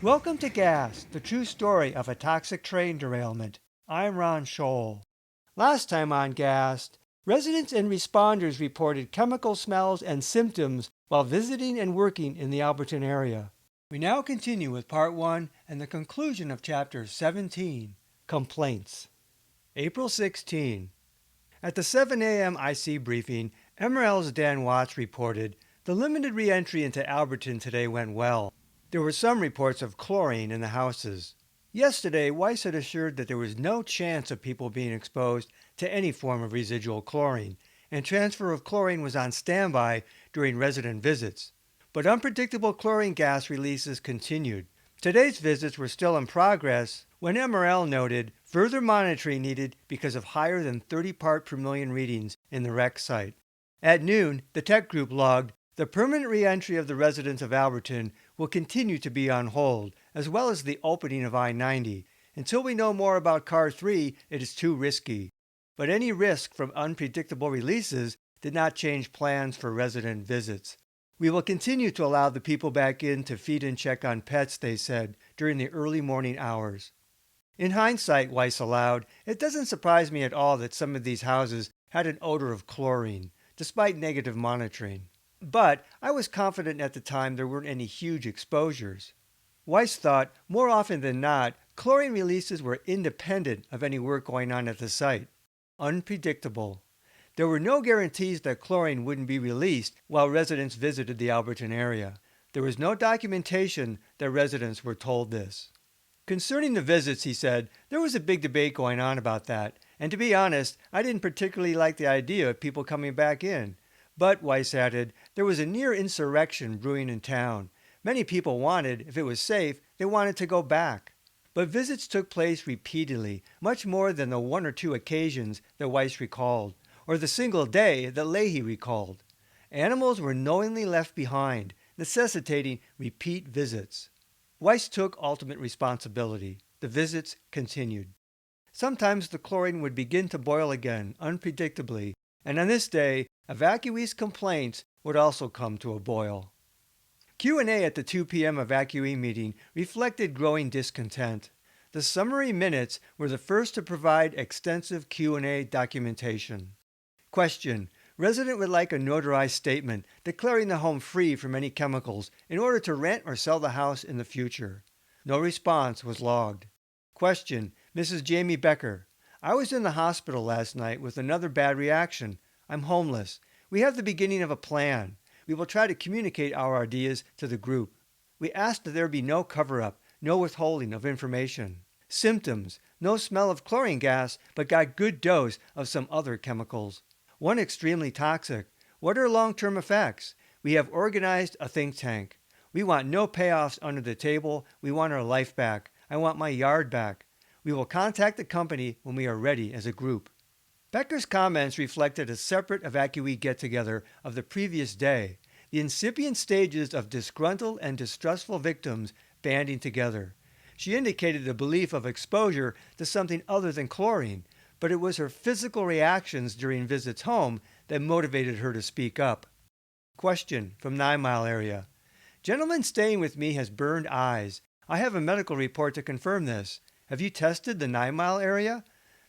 Welcome to Gas, the true story of a toxic train derailment. I'm Ron Scholl. Last time on Gas, residents and responders reported chemical smells and symptoms while visiting and working in the Alberton area. We now continue with Part 1 and the conclusion of Chapter 17, Complaints. April 16. At the 7 a.m. IC briefing, MRL's Dan Watts reported, "The limited re-entry into Alberton today went well. There were some reports of chlorine in the houses. Yesterday, Weiss had assured that there was no chance of people being exposed to any form of residual chlorine, and transfer of chlorine was on standby during resident visits. But unpredictable chlorine gas releases continued. Today's visits were still in progress when MRL noted further monitoring needed because of higher than 30 part per million readings in the wreck site. At noon, the tech group logged, "The permanent re-entry of the residents of Alberton will continue to be on hold, as well as the opening of I-90. Until we know more about Car 3, it is too risky." But any risk from unpredictable releases did not change plans for resident visits. "We will continue to allow the people back in to feed and check on pets," they said, during the early morning hours. In hindsight, Weiss allowed, "It doesn't surprise me at all that some of these houses had an odor of chlorine, despite negative monitoring. But I was confident at the time there weren't any huge exposures." Weiss thought, more often than not, chlorine releases were independent of any work going on at the site. Unpredictable. There were no guarantees that chlorine wouldn't be released while residents visited the Alberton area. There was no documentation that residents were told this. Concerning the visits, he said, "There was a big debate going on about that, and to be honest, I didn't particularly like the idea of people coming back in. But," Weiss added, "there was a near insurrection brewing in town. Many people wanted, if it was safe, they wanted to go back." But visits took place repeatedly, much more than the one or two occasions that Weiss recalled, or the single day that Leahy recalled. Animals were knowingly left behind, necessitating repeat visits. Weiss took ultimate responsibility. The visits continued. Sometimes the chlorine would begin to boil again, unpredictably, and on this day, evacuees' complaints would also come to a boil. Q&A at the 2 p.m. evacuee meeting reflected growing discontent. The summary minutes were the first to provide extensive Q&A documentation. Question: Resident would like a notarized statement declaring the home free from any chemicals in order to rent or sell the house in the future. No response was logged. Question: Mrs. Jamie Becker: I was in the hospital last night with another bad reaction. I'm homeless. We have the beginning of a plan. We will try to communicate our ideas to the group. We ask that there be no cover-up, no withholding of information. Symptoms: no smell of chlorine gas, but got good dose of some other chemicals. One extremely toxic. What are long-term effects? We have organized a think tank. We want no payoffs under the table. We want our life back. I want my yard back. We will contact the company when we are ready as a group." Becker's comments reflected a separate evacuee get-together of the previous day, the incipient stages of disgruntled and distrustful victims banding together. She indicated a belief of exposure to something other than chlorine, but it was her physical reactions during visits home that motivated her to speak up. Question from 9 Mile area: "Gentleman staying with me has burned eyes. I have a medical report to confirm this. Have you tested the 9 Mile area?"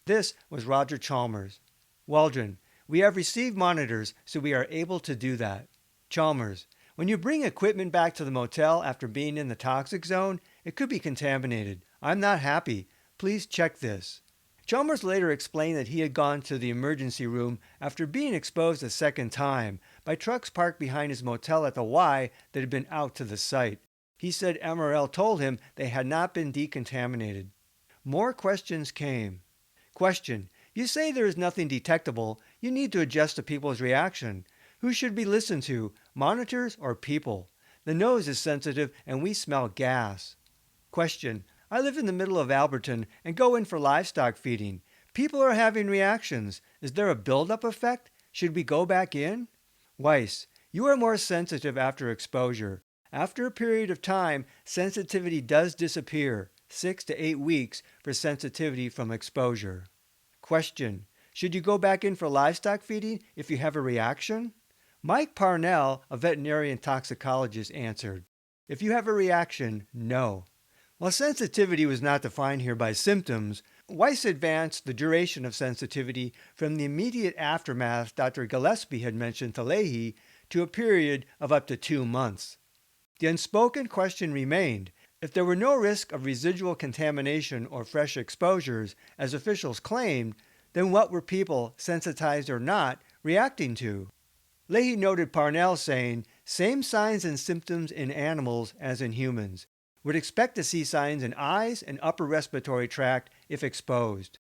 This was Roger Chalmers. Waldron: "We have received monitors, so we are able to do that." Chalmers: "When you bring equipment back to the motel after being in the toxic zone, it could be contaminated. I'm not happy. Please check this." Chalmers later explained that he had gone to the emergency room after being exposed a second time by trucks parked behind his motel at the Y that had been out to the site. He said MRL told him they had not been decontaminated. More questions came. Question: "You say there is nothing detectable. You need to adjust to people's reaction. Who should be listened to, monitors or people? The nose is sensitive and we smell gas." Question: "I live in the middle of Alberton and go in for livestock feeding. People are having reactions. Is there a buildup effect? Should we go back in?" Weiss: "You are more sensitive after exposure. After a period of time, sensitivity does disappear, 6 to 8 weeks for sensitivity from exposure." Question: "Should you go back in for livestock feeding if you have a reaction?" Mike Parnell, a veterinarian toxicologist, answered, "If you have a reaction, no. While sensitivity was not defined here by symptoms, Weiss advanced the duration of sensitivity from the immediate aftermath Dr. Gillespie had mentioned to Leahy to a period of up to 2 months. The unspoken question remained: if there were no risk of residual contamination or fresh exposures, as officials claimed, then what were people, sensitized or not, reacting to? Leahy noted Parnell saying, same signs and symptoms in animals as in humans. Would expect to see signs in eyes and upper respiratory tract if exposed.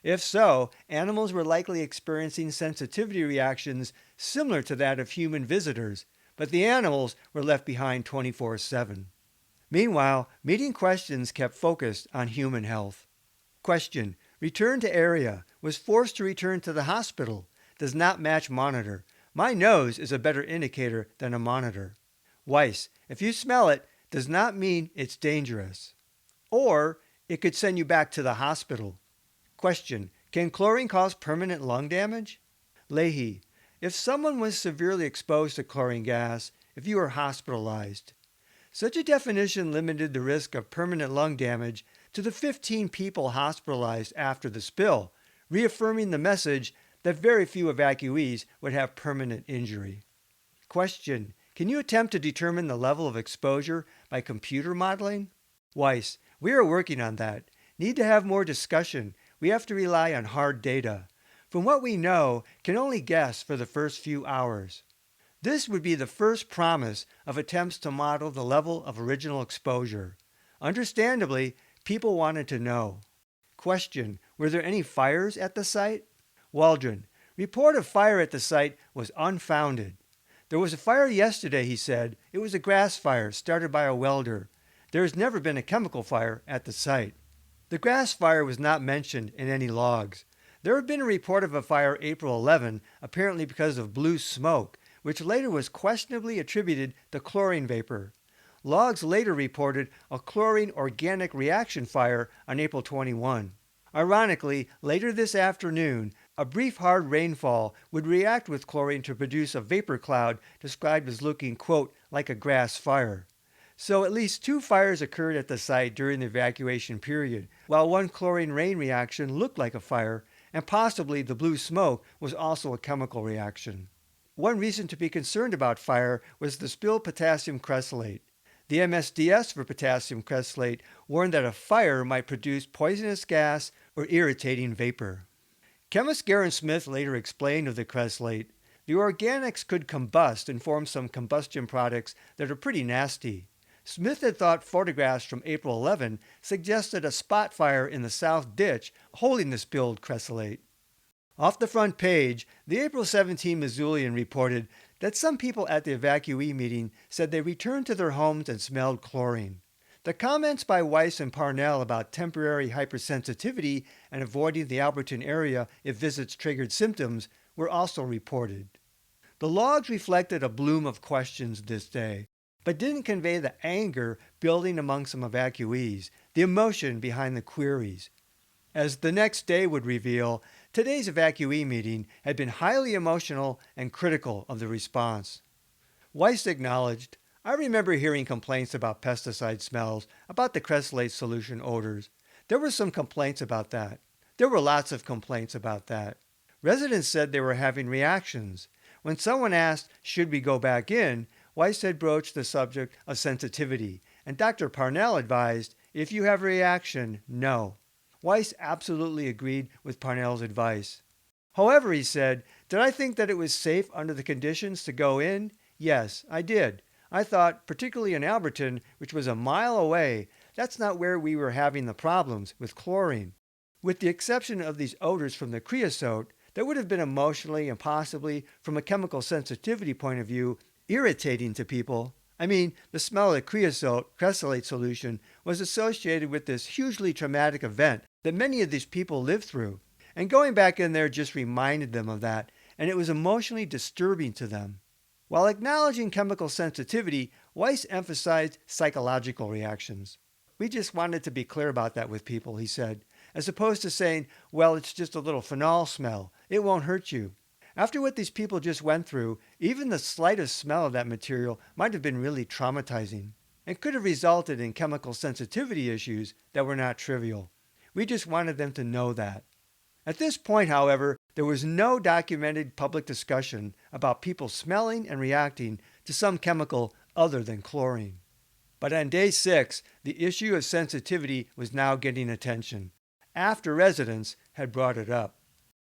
If so, animals were likely experiencing sensitivity reactions similar to that of human visitors, but the animals were left behind 24/7. Meanwhile, meeting questions kept focused on human health. Question: return to area. Was forced to return to the hospital. Does not match monitor. My nose is a better indicator than a monitor. Weiss: if you smell it, does not mean it's dangerous. Or it could send you back to the hospital. Question: can chlorine cause permanent lung damage? Leahy: if someone was severely exposed to chlorine gas, if you were hospitalized. Such a definition limited the risk of permanent lung damage to the 15 people hospitalized after the spill, reaffirming the message that very few evacuees would have permanent injury. Question: can you attempt to determine the level of exposure by computer modeling? Weiss: we are working on that. Need to have more discussion. We have to rely on hard data. From what we know, can only guess for the first few hours. This would be the first promise of attempts to model the level of original exposure. Understandably, people wanted to know. Question: were there any fires at the site? Waldron: report of fire at the site was unfounded. There was a fire yesterday, he said. It was a grass fire started by a welder. There has never been a chemical fire at the site. The grass fire was not mentioned in any logs. There had been a report of a fire April 11, apparently because of blue smoke, which later was questionably attributed to chlorine vapor. Logs later reported a chlorine organic reaction fire on April 21. Ironically, later this afternoon, a brief hard rainfall would react with chlorine to produce a vapor cloud described as looking, quote, like a grass fire. So at least 2 fires occurred at the site during the evacuation period, while one chlorine rain reaction looked like a fire, and possibly the blue smoke was also a chemical reaction. One reason to be concerned about fire was the spilled potassium cresylate. The MSDS for potassium cresylate warned that a fire might produce poisonous gas or irritating vapor. Chemist Garen Smith later explained of the cresylate, the organics could combust and form some combustion products that are pretty nasty. Smith had thought photographs from April 11 suggested a spot fire in the south ditch holding the spilled cresylate. Off the front page, the April 17 Missoulian reported that some people at the evacuee meeting said they returned to their homes and smelled chlorine. The comments by Weiss and Parnell about temporary hypersensitivity and avoiding the Alberton area if visits triggered symptoms were also reported. The logs reflected a bloom of questions this day, but didn't convey the anger building among some evacuees, the emotion behind the queries. As the next day would reveal, today's evacuee meeting had been highly emotional and critical of the response. Weiss acknowledged, I remember hearing complaints about pesticide smells, about the cresylate solution odors. There were some complaints about that. There were lots of complaints about that. Residents said they were having reactions. When someone asked, should we go back in, Weiss had broached the subject of sensitivity, and Dr. Parnell advised, if you have a reaction, no. Weiss absolutely agreed with Parnell's advice. However, he said, did I think that it was safe under the conditions to go in? Yes, I did. I thought, particularly in Alberton, which was a mile away, that's not where we were having the problems with chlorine. With the exception of these odors from the creosote, that would have been emotionally and possibly, from a chemical sensitivity point of view, irritating to people. I mean, the smell of the cresylate solution was associated with this hugely traumatic event that many of these people lived through. And going back in there just reminded them of that, and it was emotionally disturbing to them. While acknowledging chemical sensitivity, Weiss emphasized psychological reactions. We just wanted to be clear about that with people, he said, as opposed to saying, well, it's just a little phenol smell. It won't hurt you. After what these people just went through, even the slightest smell of that material might have been really traumatizing. and could have resulted in chemical sensitivity issues that were not trivial. We just wanted them to know that. At this point, however, there was no documented public discussion about people smelling and reacting to some chemical other than chlorine. But on day 6, the issue of sensitivity was now getting attention, after residents had brought it up.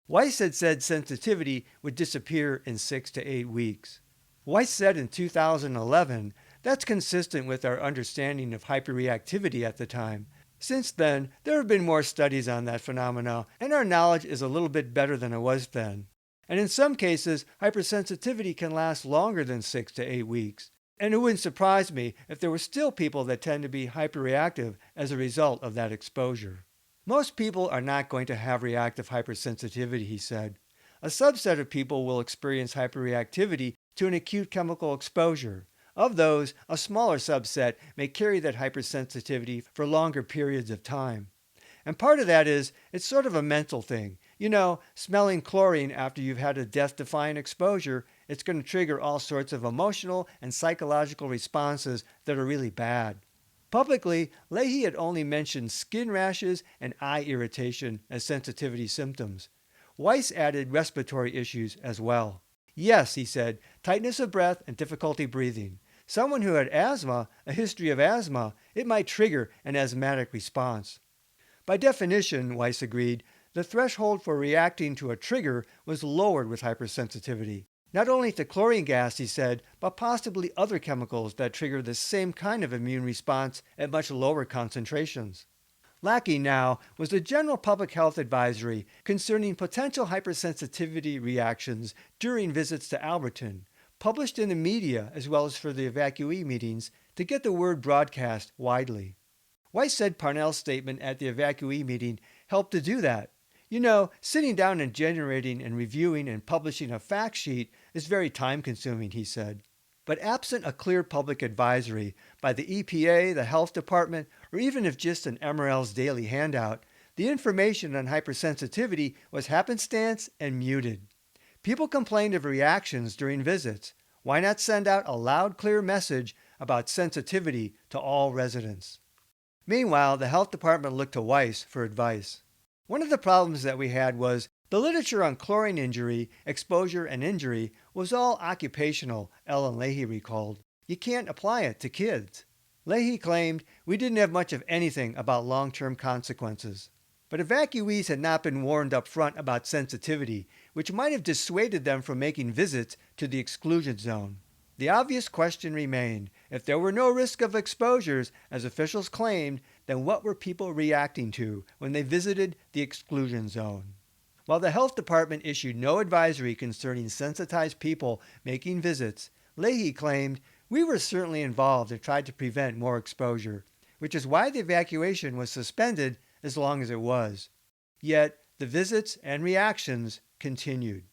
Weiss had said sensitivity would disappear in 6 to 8 weeks. Weiss said in 2011, that's consistent with our understanding of hyperreactivity at the time. Since then, there have been more studies on that phenomena, and our knowledge is a little bit better than it was then. And in some cases, hypersensitivity can last longer than 6 to 8 weeks. And it wouldn't surprise me if there were still people that tend to be hyperreactive as a result of that exposure. Most people are not going to have reactive hypersensitivity, he said. A subset of people will experience hyperreactivity to an acute chemical exposure. Of those, a smaller subset may carry that hypersensitivity for longer periods of time. And part of that is, it's sort of a mental thing. You know, smelling chlorine after you've had a death-defying exposure, it's going to trigger all sorts of emotional and psychological responses that are really bad. Publicly, Leahy had only mentioned skin rashes and eye irritation as sensitivity symptoms. Weiss added respiratory issues as well. Yes, he said, tightness of breath and difficulty breathing. Someone who had asthma, a history of asthma, it might trigger an asthmatic response. By definition, Weiss agreed, the threshold for reacting to a trigger was lowered with hypersensitivity. Not only to chlorine gas, he said, but possibly other chemicals that trigger the same kind of immune response at much lower concentrations. Lacking now was a general public health advisory concerning potential hypersensitivity reactions during visits to Alberton, published in the media as well as for the evacuee meetings to get the word broadcast widely. Weiss said Parnell's statement at the evacuee meeting helped to do that. You know, sitting down and generating and reviewing and publishing a fact sheet is very time-consuming, he said. But absent a clear public advisory by the EPA, the Health Department, or even if just an MRL's daily handout, the information on hypersensitivity was happenstance and muted. People complained of reactions during visits. Why not send out a loud, clear message about sensitivity to all residents? Meanwhile, the Health Department looked to Weiss for advice. One of the problems that we had was the literature on chlorine injury, exposure, and injury was all occupational, Ellen Leahy recalled. You can't apply it to kids. Leahy claimed we didn't have much of anything about long-term consequences. But evacuees had not been warned up front about sensitivity, which might have dissuaded them from making visits to the exclusion zone. The obvious question remained, if there were no risk of exposures, as officials claimed, then what were people reacting to when they visited the exclusion zone? While the Health Department issued no advisory concerning sensitized people making visits, Leahy claimed, we were certainly involved and tried to prevent more exposure, which is why the evacuation was suspended as long as it was. Yet, the visits and reactions continued.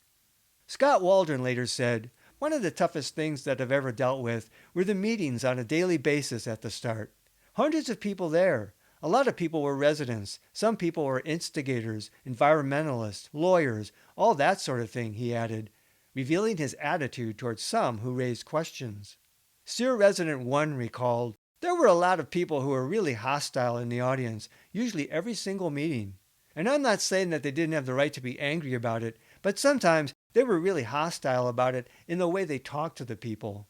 Scott Waldron later said, one of the toughest things that I've ever dealt with were the meetings on a daily basis at the start. Hundreds of people there. A lot of people were residents. Some people were instigators, environmentalists, lawyers, all that sort of thing, he added, revealing his attitude towards some who raised questions. SEER Resident 1 recalled, there were a lot of people who were really hostile in the audience, usually every single meeting. And I'm not saying that they didn't have the right to be angry about it, but sometimes they were really hostile about it in the way they talked to the people.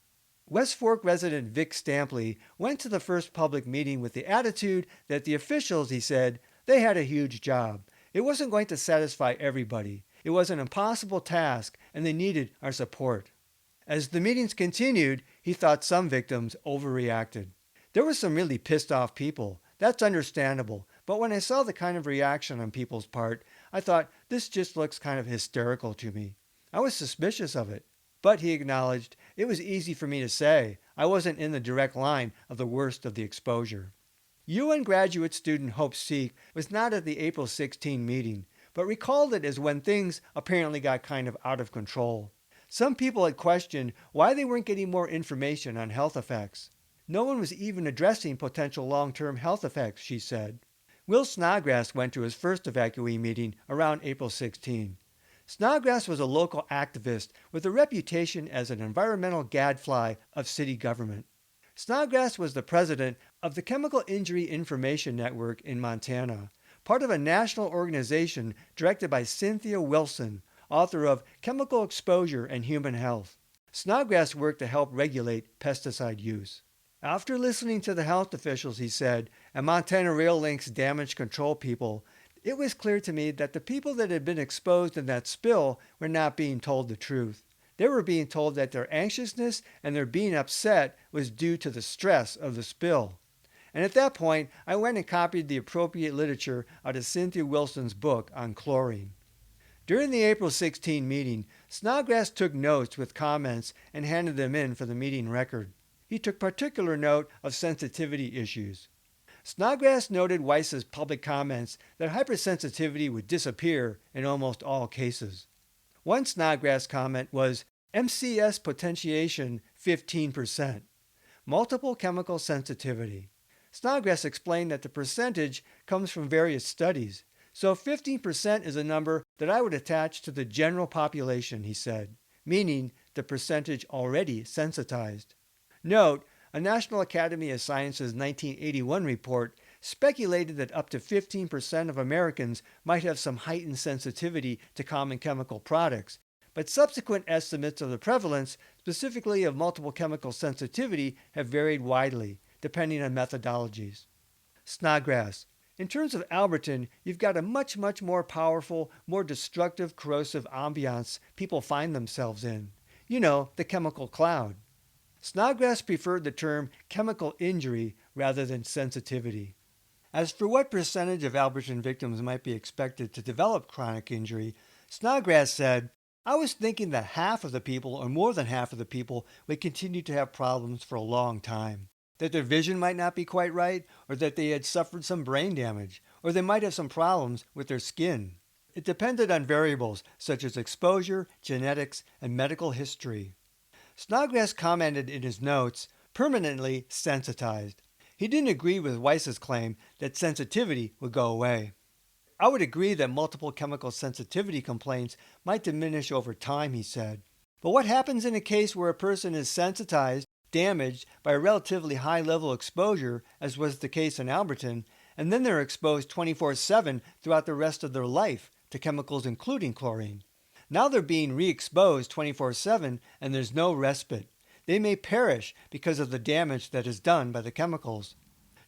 West Fork resident Vic Stampley went to the first public meeting with the attitude that the officials, he said, they had a huge job. It wasn't going to satisfy everybody. It was an impossible task, and they needed our support. As the meetings continued, he thought some victims overreacted. There were some really pissed off people. That's understandable. But when I saw the kind of reaction on people's part, I thought, this just looks kind of hysterical to me. I was suspicious of it. But, he acknowledged, it was easy for me to say. I wasn't in the direct line of the worst of the exposure. UN graduate student Hope Seek was not at the April 16 meeting, but recalled it as when things apparently got kind of out of control. Some people had questioned why they weren't getting more information on health effects. No one was even addressing potential long-term health effects, she said. Will Snodgrass went to his first evacuee meeting around April 16. Snodgrass was a local activist with a reputation as an environmental gadfly of city government. Snodgrass was the president of the Chemical Injury Information Network in Montana, part of a national organization directed by Cynthia Wilson, author of Chemical Exposure and Human Health. Snodgrass worked to help regulate pesticide use. After listening to the health officials, he said, and Montana Rail Link's damage control people, it was clear to me that the people that had been exposed in that spill were not being told the truth. They were being told that their anxiousness and their being upset was due to the stress of the spill. And at that point, I went and copied the appropriate literature out of Cynthia Wilson's book on chlorine. During the April 16 meeting, Snodgrass took notes with comments and handed them in for the meeting record. He took particular note of sensitivity issues. Snodgrass noted Weiss's public comments that hypersensitivity would disappear in almost all cases. One Snodgrass comment was MCS potentiation 15%, multiple chemical sensitivity. Snodgrass explained that the percentage comes from various studies, so 15% is a number that I would attach to the general population, he said, meaning the percentage already sensitized. Note, a National Academy of Sciences 1981 report speculated that up to 15% of Americans might have some heightened sensitivity to common chemical products, but subsequent estimates of the prevalence, specifically of multiple chemical sensitivity, have varied widely, depending on methodologies. Snodgrass. In terms of Alberton, you've got a much more powerful, more destructive, corrosive ambiance people find themselves in. You know, the chemical cloud. Snodgrass preferred the term chemical injury rather than sensitivity. As for what percentage of Alberton victims might be expected to develop chronic injury, Snodgrass said, I was thinking that half of the people, or more than half of the people, would continue to have problems for a long time. That their vision might not be quite right, or that they had suffered some brain damage, or they might have some problems with their skin. It depended on variables such as exposure, genetics, and medical history. Snodgrass commented in his notes, permanently sensitized. He didn't agree with Weiss's claim that sensitivity would go away. I would agree that multiple chemical sensitivity complaints might diminish over time, he said. But what happens in a case where a person is sensitized, damaged by a relatively high-level exposure, as was the case in Alberton, and then they're exposed 24/7 throughout the rest of their life to chemicals including chlorine? Now they're being re-exposed 24/7 and there's no respite. They may perish because of the damage that is done by the chemicals.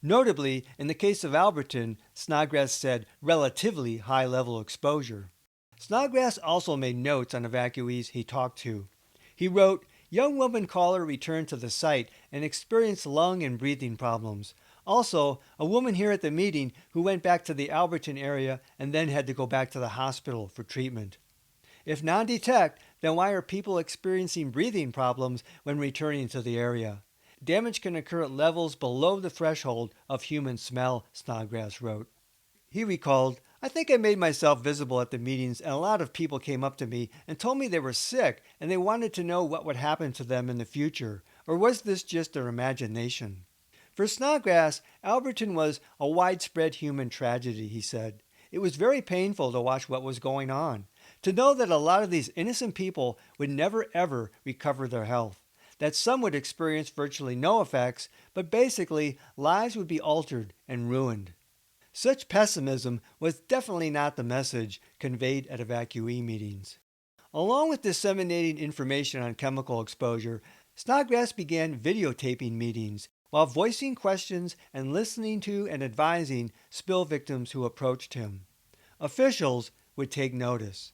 Notably, in the case of Alberton, Snodgrass said relatively high-level exposure. Snodgrass also made notes on evacuees he talked to. He wrote, young woman caller returned to the site and experienced lung and breathing problems. Also, a woman here at the meeting who went back to the Alberton area and then had to go back to the hospital for treatment. If non-detect, then why are people experiencing breathing problems when returning to the area? Damage can occur at levels below the threshold of human smell, Snodgrass wrote. He recalled, I think I made myself visible at the meetings and a lot of people came up to me and told me they were sick and they wanted to know what would happen to them in the future, or was this just their imagination? For Snodgrass, Alberton was a widespread human tragedy, he said. It was very painful to watch what was going on, to know that a lot of these innocent people would never ever recover their health, that some would experience virtually no effects, but basically lives would be altered and ruined. Such pessimism was definitely not the message conveyed at evacuee meetings. Along with disseminating information on chemical exposure, Snodgrass began videotaping meetings while voicing questions and listening to and advising spill victims who approached him. Officials would take notice.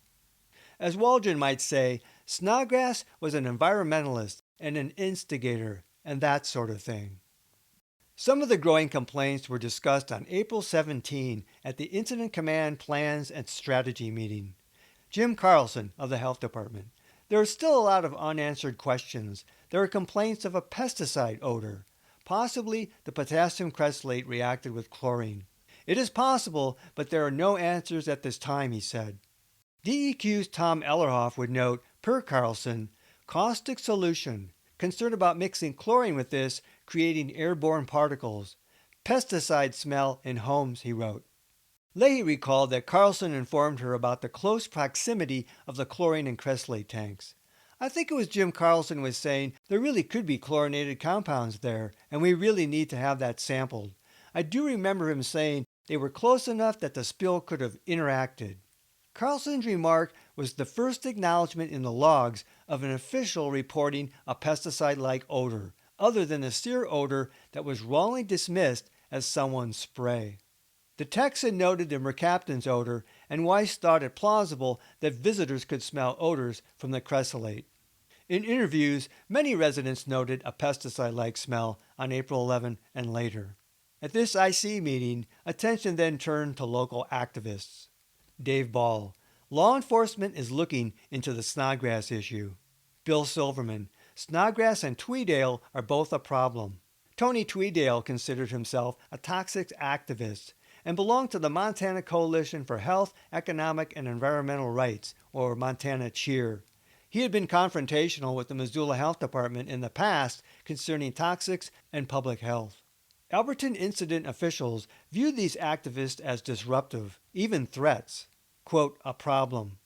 As Waldron might say, Snodgrass was an environmentalist and an instigator and that sort of thing. Some of the growing complaints were discussed on April 17 at the Incident Command Plans and Strategy meeting. Jim Carlson of the Health Department. There are still a lot of unanswered questions. There are complaints of a pesticide odor. Possibly the potassium cresylate reacted with chlorine. It is possible, but there are no answers at this time, he said. DEQ's Tom Ellerhoff would note, per Carlson, caustic solution, concerned about mixing chlorine with this, creating airborne particles. Pesticide smell in homes, he wrote. Leahy recalled that Carlson informed her about the close proximity of the chlorine and cresylate tanks. I think it was Jim Carlson was saying there really could be chlorinated compounds there, and we really need to have that sampled. I do remember him saying they were close enough that the spill could have interacted. Carlson's remark was the first acknowledgement in the logs of an official reporting a pesticide-like odor, other than the sear odor that was wrongly dismissed as someone's spray. The text had noted the mercaptan's odor, and Weiss thought it plausible that visitors could smell odors from the cressolate. In interviews, many residents noted a pesticide-like smell on April 11 and later. At this IC meeting, attention then turned to local activists. Dave Ball, law enforcement is looking into the snodgrass issue. Bill Silverman, snodgrass and Tweedale are both a problem. Tony Tweedale considered himself a toxic activist and belonged to the Montana Coalition for Health, Economic, and Environmental Rights, or Montana CHEER. He had been confrontational with the Missoula Health Department in the past concerning toxics and public health. Alberton incident officials viewed these activists as disruptive, even threats, quote, a problem.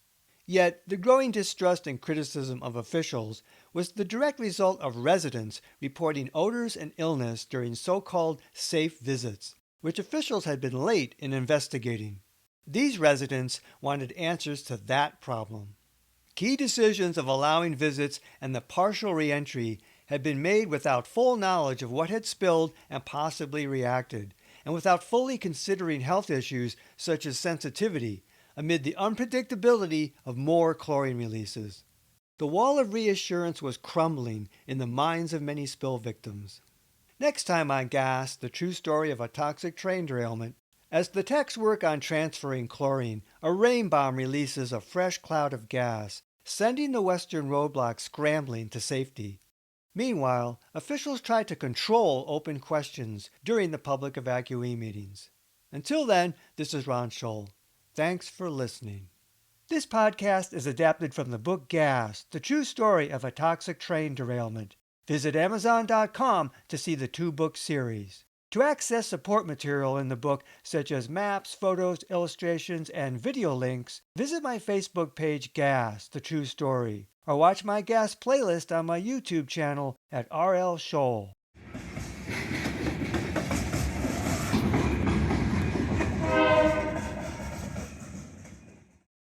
Yet, the growing distrust and criticism of officials was the direct result of residents reporting odors and illness during so-called safe visits, which officials had been late in investigating. These residents wanted answers to that problem. Key decisions of allowing visits and the partial reentry had been made without full knowledge of what had spilled and possibly reacted, and without fully considering health issues such as sensitivity, amid the unpredictability of more chlorine releases. The wall of reassurance was crumbling in the minds of many spill victims. Next time on Gas, the true story of a toxic train derailment. As the techs work on transferring chlorine, a rain bomb releases a fresh cloud of gas, sending the western roadblock scrambling to safety. Meanwhile, officials try to control open questions during the public evacuee meetings. Until then, this is Ron Scholl. Thanks for listening. This podcast is adapted from the book Gas, the true story of a toxic train derailment. Visit Amazon.com to see the 2-book series. To access support material in the book, such as maps, photos, illustrations, and video links, visit my Facebook page Gas, the true story, or watch my Gas playlist on my YouTube channel at RL Scholl.